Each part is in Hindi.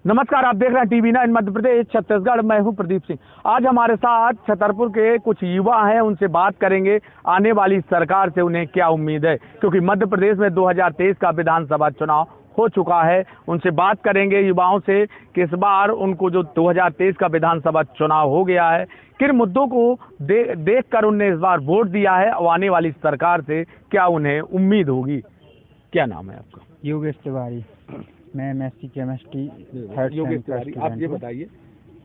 नमस्कार, आप देख रहे हैं टीवी 9 मध्य प्रदेश छत्तीसगढ़। मैं हूं प्रदीप सिंह। आज हमारे साथ छतरपुर के कुछ युवा हैं, उनसे बात करेंगे आने वाली सरकार से उन्हें क्या उम्मीद है, क्योंकि मध्य प्रदेश में 2023 का विधानसभा चुनाव हो चुका है। उनसे बात करेंगे युवाओं से कि इस बार उनको जो 2023 का विधानसभा चुनाव हो गया है, किन मुद्दों को देख कर उनने इस बार वोट दिया है और आने वाली सरकार से क्या उन्हें उम्मीद होगी। क्या नाम है आपका? योगेश तिवारी। मैं MSc chemistry third Yogesh same का तिवारी, आप ये स्टूडेंट हूँ। बताइए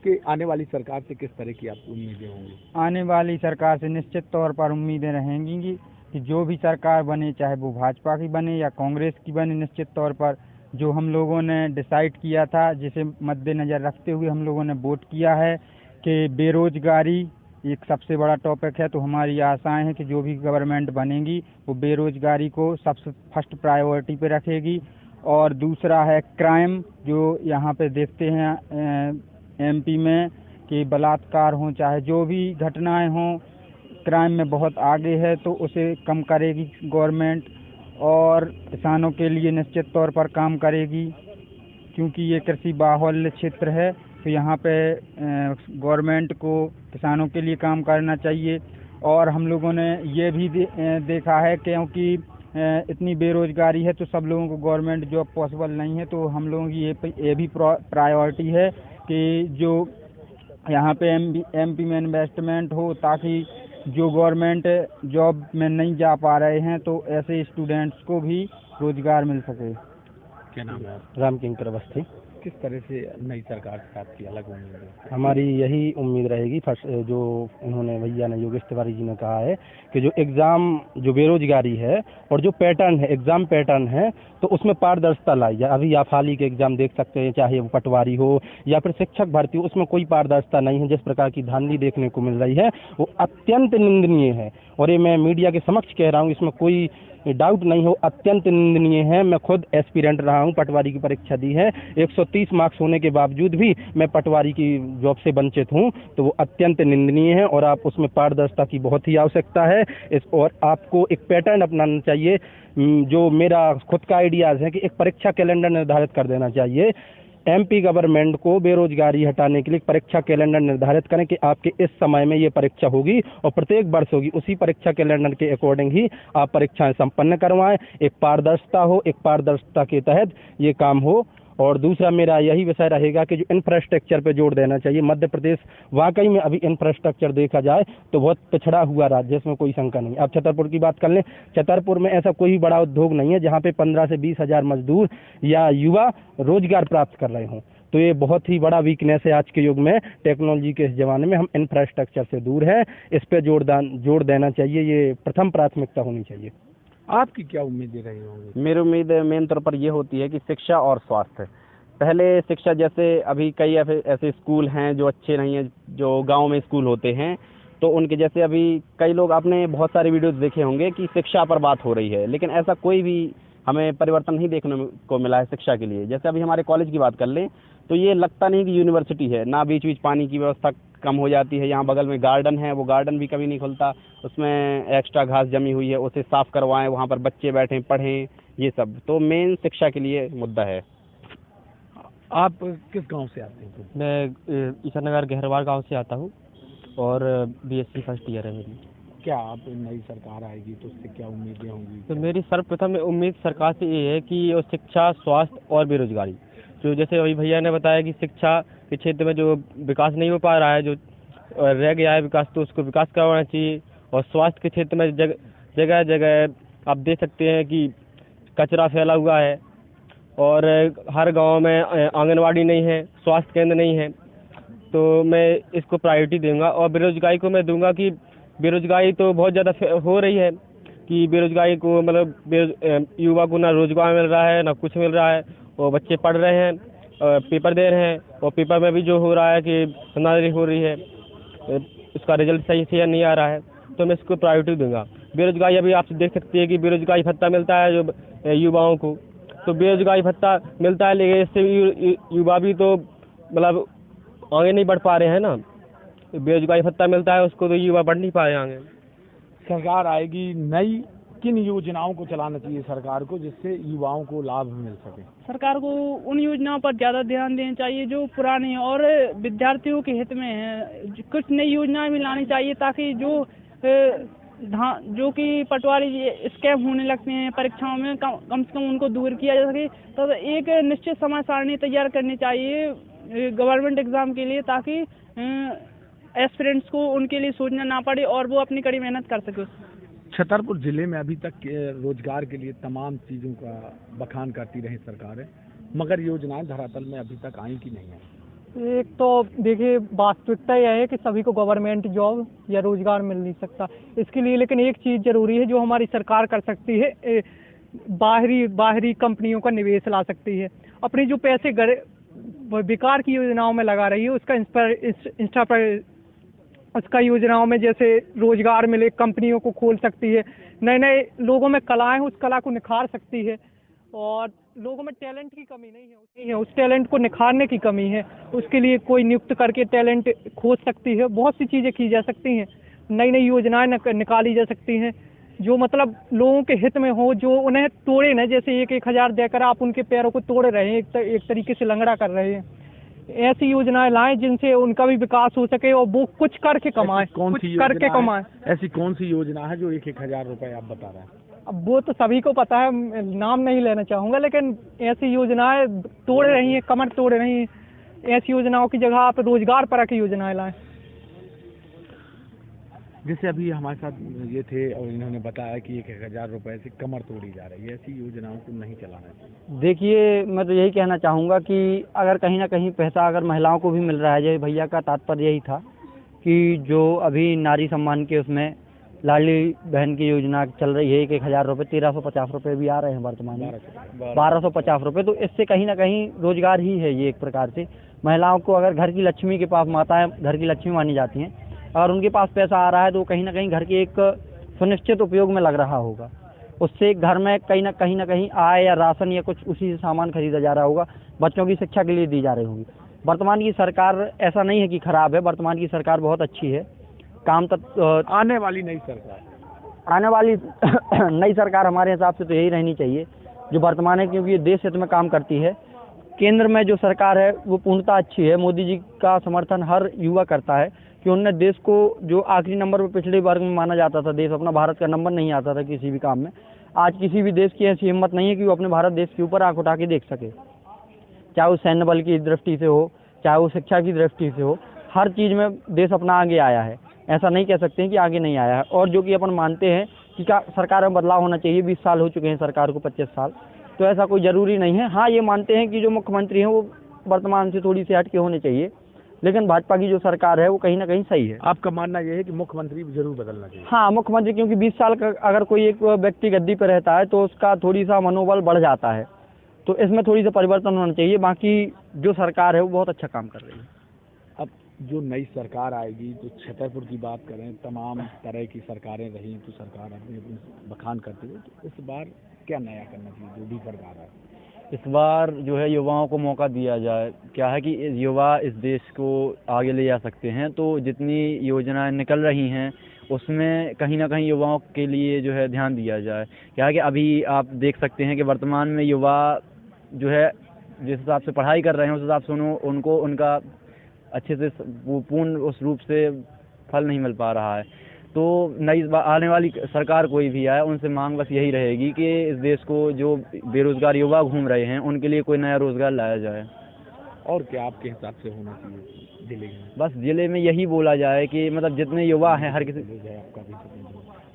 कि आने वाली सरकार से किस तरह की आपकी उम्मीदें होंगी? आने वाली सरकार से निश्चित तौर पर उम्मीदें रहेंगी कि जो भी सरकार बने, चाहे वो भाजपा की बने या कांग्रेस की बने, निश्चित तौर पर जो हम लोगों ने डिसाइड किया था, जिसे मद्देनज़र रखते हुए हम लोगों ने वोट किया है कि बेरोजगारी एक सबसे बड़ा टॉपिक है। तो हमारी आशाएं हैं कि जो भी गवर्नमेंट बनेगी वो बेरोजगारी को सबसे फर्स्ट प्रायोरिटी पे रखेगी। और दूसरा है क्राइम, जो यहाँ पे देखते हैं एमपी में कि बलात्कार हों, चाहे जो भी घटनाएं हों, क्राइम में बहुत आगे है, तो उसे कम करेगी गवर्नमेंट। और किसानों के लिए निश्चित तौर पर काम करेगी, क्योंकि ये कृषि बाहुल्य क्षेत्र है, तो यहाँ पे गवर्नमेंट को किसानों के लिए काम करना चाहिए। और हम लोगों ने ये भी देखा है, क्योंकि इतनी बेरोजगारी है तो सब लोगों को गवर्नमेंट जॉब पॉसिबल नहीं है, तो हम लोगों की ये भी प्रायोरिटी है कि जो यहाँ पे एमपी में इन्वेस्टमेंट हो, ताकि जो गवर्नमेंट जॉब में नहीं जा पा रहे हैं तो ऐसे स्टूडेंट्स को भी रोजगार मिल सके। क्या नाम है? राम किंकर अवस्थी। किस तरह से नई सरकार से आपकी अलग उम्मीद है? हमारी यही उम्मीद रहेगी, फर्स्ट जो उन्होंने भैया ने, योगेश तिवारी जी ने कहा है कि जो एग्ज़ाम, जो बेरोजगारी है और जो पैटर्न है, एग्ज़ाम पैटर्न है, तो उसमें पारदर्शिता लाई जाए। अभी आप हाल ही के एग्ज़ाम देख सकते हैं, चाहे वो पटवारी हो या फिर शिक्षक भर्ती हो, उसमें कोई पारदर्शिता नहीं है। जिस प्रकार की धांधली देखने को मिल रही है वो अत्यंत निंदनीय है, और ये मैं मीडिया के समक्ष कह रहा हूँ, इसमें कोई डाउट नहीं हो, अत्यंत निंदनीय है। मैं खुद एस्पिरेंट रहा हूँ, पटवारी की परीक्षा दी है, 130 मार्क्स होने के बावजूद भी मैं पटवारी की जॉब से वंचित हूँ, तो वो अत्यंत निंदनीय है। और आप उसमें पारदर्शिता की बहुत ही आवश्यकता है और आपको एक पैटर्न अपनाना चाहिए। जो मेरा खुद का आइडियाज़ है कि एक परीक्षा कैलेंडर निर्धारित कर देना चाहिए। एमपी गवर्नमेंट को बेरोजगारी हटाने के लिए परीक्षा कैलेंडर निर्धारित करें कि आपके इस समय में ये परीक्षा होगी और प्रत्येक वर्ष होगी, उसी परीक्षा कैलेंडर के अकॉर्डिंग ही आप परीक्षाएं संपन्न करवाएं। एक पारदर्शिता हो, एक पारदर्शिता के तहत ये काम हो। और दूसरा मेरा यही विषय रहेगा कि जो इंफ्रास्ट्रक्चर पे जोर देना चाहिए। मध्य प्रदेश वाकई में अभी इंफ्रास्ट्रक्चर देखा जाए तो बहुत पिछड़ा हुआ राज्य है, इसमें कोई शंका नहीं। आप छतरपुर की बात कर लें, छतरपुर में ऐसा कोई बड़ा उद्योग नहीं है जहाँ पे 15 से 20 हज़ार मजदूर या युवा रोजगार प्राप्त कर रहे हों। तो ये बहुत ही बड़ा वीकनेस है आज के युग में, टेक्नोलॉजी के इस जमाने में हम इंफ्रास्ट्रक्चर से दूर हैं। इस पे जोर देना चाहिए, ये प्रथम प्राथमिकता होनी चाहिए। आपकी क्या उम्मीदें रही होंगी? मेरी उम्मीद मेन तौर पर ये होती है कि शिक्षा और स्वास्थ्य। पहले शिक्षा, जैसे अभी कई ऐसे स्कूल हैं जो अच्छे नहीं हैं, जो गांव में स्कूल होते हैं, तो उनके जैसे अभी कई लोग, आपने बहुत सारे वीडियोस देखे होंगे कि शिक्षा पर बात हो रही है, लेकिन ऐसा कोई भी हमें परिवर्तन नहीं देखने को मिला है शिक्षा के लिए। जैसे अभी हमारे कॉलेज की बात कर लें तो ये लगता नहीं कि यूनिवर्सिटी है, ना बीच बीच पानी की व्यवस्था कम हो जाती है। यहाँ बगल में गार्डन है, वो गार्डन भी कभी नहीं खुलता, उसमें एक्स्ट्रा घास जमी हुई है, उसे साफ करवाएं, वहाँ पर बच्चे बैठें पढ़ें, ये सब तो मेन शिक्षा के लिए मुद्दा है। आप किस गांव से आते हैं? मैं ईसानगर गहरवार गांव से आता हूं और बीएससी फर्स्ट ईयर है मेरी। क्या आप नई सरकार आएगी तो उससे क्या उम्मीदें होंगी? तो मेरी सर्वप्रथम उम्मीद सरकार से ये है कि वो शिक्षा, स्वास्थ्य और बेरोजगारी, जो जैसे अभी भैया ने बताया कि शिक्षा के क्षेत्र में जो विकास नहीं हो पा रहा है, जो रह गया है विकास, तो उसको विकास करवाना चाहिए। और स्वास्थ्य के क्षेत्र में जगह जगह आप देख सकते हैं कि कचरा फैला हुआ है और हर गांव में आंगनवाड़ी नहीं है, स्वास्थ्य केंद्र नहीं है, तो मैं इसको प्रायोरिटी दूंगा। और बेरोजगारी को मैं दूंगा कि बेरोजगारी तो बहुत ज़्यादा हो रही है कि बेरोजगारी को, मतलब युवा को ना रोजगार मिल रहा है ना कुछ मिल रहा है, और बच्चे पढ़ रहे हैं, पेपर दे रहे हैं, और पेपर में भी जो हो रहा है कि धंधाधड़ी हो रही है, उसका रिजल्ट सही से नहीं आ रहा है, तो मैं इसको प्रायोरिटी दूंगा। बेरोजगारी अभी आप देख सकते हैं कि बेरोजगारी भत्ता मिलता है जो युवाओं को, तो बेरोजगारी भत्ता मिलता है, लेकिन इससे युवा भी तो मतलब आगे नहीं बढ़ पा रहे हैं ना। बेरोजगारी भत्ता मिलता है उसको, तो युवा बढ़ नहीं पा रहे आगे। सरकार आएगी नई, किन योजनाओं को चलाना चाहिए सरकार को जिससे युवाओं को लाभ मिल सके? सरकार को उन योजनाओं पर ज़्यादा ध्यान देना चाहिए जो पुरानी हैं और विद्यार्थियों के हित में हैं। कुछ नई योजनाएं भी लानी चाहिए ताकि जो कि पटवारी स्कैम होने लगते हैं परीक्षाओं में कम से कम उनको दूर किया जा सके। तो एक निश्चित समय सारणी तैयार करनी चाहिए गवर्नमेंट एग्ज़ाम के लिए ताकि एस्पिरेंट्स को उनके लिए सोचना ना पड़े और वो अपनी कड़ी मेहनत कर सके। छतरपुर जिले में अभी तक रोजगार के लिए तमाम चीज़ों का बखान करती रही सरकारें, मगर योजनाएं धरातल में अभी तक आई कि नहीं आई? एक तो देखिए वास्तविकता यह है कि सभी को गवर्नमेंट जॉब या रोजगार मिल नहीं सकता। इसके लिए लेकिन एक चीज़ जरूरी है जो हमारी सरकार कर सकती है, बाहरी कंपनियों का निवेश ला सकती है। अपने जो पैसे बेकार की योजनाओं में लगा रही है उसका योजनाओं में जैसे रोजगार मिले, कंपनियों को खोल सकती है, नए नए लोगों में कलाएं उस कला को निखार सकती है। और लोगों में टैलेंट की कमी नहीं है, उस टैलेंट को निखारने की कमी है। उसके लिए कोई नियुक्त करके टैलेंट खोज सकती है। बहुत सी चीज़ें की जा सकती हैं, नई नई योजनाएं निकाली जा सकती हैं जो मतलब लोगों के हित में हो, जो उन्हें तोड़े न। जैसे 1,000 देकर आप उनके पैरों को तोड़ रहे हैं, एक तरीके से लंगड़ा कर रहे हैं। ऐसी योजनाएं लाएं जिनसे उनका भी विकास हो सके और वो कुछ करके कमाएं, कमाएं। ऐसी कौन सी योजना है जो 1,000 रुपए आप बता रहे हैं? अब वो तो सभी को पता है, नाम नहीं लेना चाहूँगा, लेकिन ऐसी योजनाएं तोड़ रही हैं, कमर तोड़ रही हैं। ऐसी योजनाओं की जगह आप रोजगार परक योजनाएं लाएं। जैसे अभी हमारे साथ ये थे और इन्होंने बताया कि 1,000 रुपए से कमर तोड़ी जा रही है, ऐसी योजनाओं को नहीं चलाना चाहिए। देखिए, मैं तो यही कहना चाहूँगा कि अगर कहीं ना कहीं पैसा अगर महिलाओं को भी मिल रहा है, जैसे भैया का तात्पर्य यही था कि जो अभी नारी सम्मान के उसमें लाडली बहन की योजना चल रही है, 1,000 रुपये 1,350 रुपये भी आ रहे हैं वर्तमान में, 1,250 रुपये। तो इससे कहीं ना कहीं रोजगार ही है ये एक प्रकार से। महिलाओं को अगर घर की लक्ष्मी के पास, माताएं घर की लक्ष्मी मानी जाती हैं, अगर उनके पास पैसा आ रहा है तो कहीं ना कहीं घर के एक सुनिश्चित उपयोग में लग रहा होगा। उससे घर में कहीं ना कहीं आय या राशन या कुछ उसी से सामान खरीदा जा रहा होगा, बच्चों की शिक्षा के लिए दी जा रही होगी। वर्तमान की सरकार ऐसा नहीं है कि खराब है, वर्तमान की सरकार बहुत अच्छी है। आने वाली नई सरकार हमारे हिसाब से तो यही रहनी चाहिए जो वर्तमान है, क्योंकि ये देश हित में काम करती है। केंद्र में जो सरकार है वो पूर्णतः अच्छी है। मोदी जी का समर्थन हर युवा करता है कि उन्होंने देश को, जो आखिरी नंबर पर पिछड़े वर्ग में माना जाता था देश, अपना भारत का नंबर नहीं आता था किसी भी काम में, आज किसी भी देश की ऐसी हिम्मत नहीं है कि वो अपने भारत देश के ऊपर आंख उठा के देख सके। चाहे वो सैन्य बल की दृष्टि से हो, चाहे वो शिक्षा की दृष्टि से हो, हर चीज़ में देश अपना आगे आया है। ऐसा नहीं कह सकते हैं कि आगे नहीं आया है। और जो कि अपन मानते हैं कि क्या सरकार में बदलाव होना चाहिए, 20 साल हो चुके हैं सरकार को, 25 साल, तो ऐसा कोई ज़रूरी नहीं है। हाँ, ये मानते हैं कि जो मुख्यमंत्री हैं वो वर्तमान से थोड़ी सी हट के होने चाहिए, लेकिन भाजपा की जो सरकार है वो कहीं ना कहीं सही है। आपका मानना यह है कि मुख्यमंत्री जरूर बदलना चाहिए? हाँ, मुख्यमंत्री, क्योंकि 20 साल का अगर कोई एक व्यक्ति गद्दी पर रहता है तो उसका थोड़ी सा मनोबल बढ़ जाता है, तो इसमें थोड़ी सा परिवर्तन होना चाहिए। बाकी जो सरकार है वो बहुत अच्छा काम कर रही है। अब जो नई सरकार आएगी, तो छतरपुर की बात करें, तमाम तरह की सरकारें रही तो सरकार अपने बखान करती है, तो इस बार क्या नया करना चाहिए जो भी सरकार है? इस बार जो है युवाओं को मौका दिया जाए। क्या है कि युवा इस देश को आगे ले जा सकते हैं, तो जितनी योजनाएं निकल रही हैं उसमें कहीं ना कहीं युवाओं के लिए जो है ध्यान दिया जाए। क्या है कि अभी आप देख सकते हैं कि वर्तमान में युवा जो है जिस हिसाब से पढ़ाई कर रहे हैं उस हिसाब से उनको उनका अच्छे से पूर्ण उस रूप से फल नहीं मिल पा रहा है। तो नई आने वाली सरकार कोई भी आए, उनसे मांग बस यही रहेगी कि इस देश को जो बेरोजगार युवा घूम रहे हैं उनके लिए कोई नया रोजगार लाया जाए। और क्या आपके हिसाब से होना चाहिए जिले में? बस जिले में यही बोला जाए कि मतलब जितने युवा हैं हर किसी,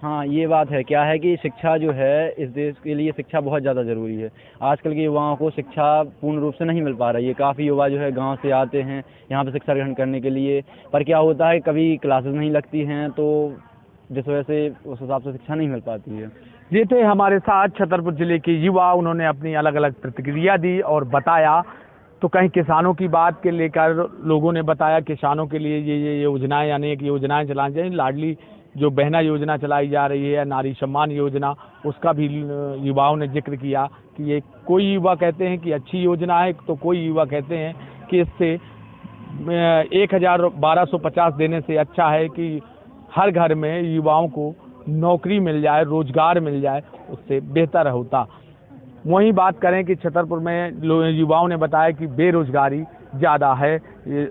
हाँ ये बात है। क्या है कि शिक्षा जो है इस देश के लिए शिक्षा बहुत ज़्यादा ज़रूरी है। आजकल के युवाओं को शिक्षा पूर्ण रूप से नहीं मिल पा रही है। काफ़ी युवा जो है गांव से आते हैं यहाँ पे शिक्षा ग्रहण करने के लिए, पर क्या होता है कभी क्लासेस नहीं लगती हैं, तो जिस वजह से उस हिसाब से शिक्षा नहीं मिल पाती है। ये थे हमारे साथ छतरपुर जिले के युवा, उन्होंने अपनी अलग अलग प्रतिक्रिया दी और बताया। तो कहीं किसानों की बात के लेकर लोगों ने बताया किसानों के लिए ये योजनाएं, यानी कि योजनाएं चलाई जाए। लाडली जो बहना योजना चलाई जा रही है, नारी सम्मान योजना, उसका भी युवाओं ने जिक्र किया कि ये कोई युवा कहते हैं कि अच्छी योजना है, तो कोई युवा कहते हैं कि इससे 1,1250 देने से अच्छा है कि हर घर में युवाओं को नौकरी मिल जाए, रोजगार मिल जाए, उससे बेहतर होता। वहीं बात करें कि छतरपुर में युवाओं ने बताया कि बेरोजगारी ज़्यादा है,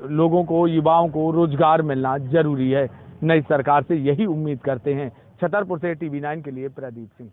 लोगों को, युवाओं को रोजगार मिलना जरूरी है। नई सरकार से यही उम्मीद करते हैं। छतरपुर से TV9 के लिए प्रदीप सिंह।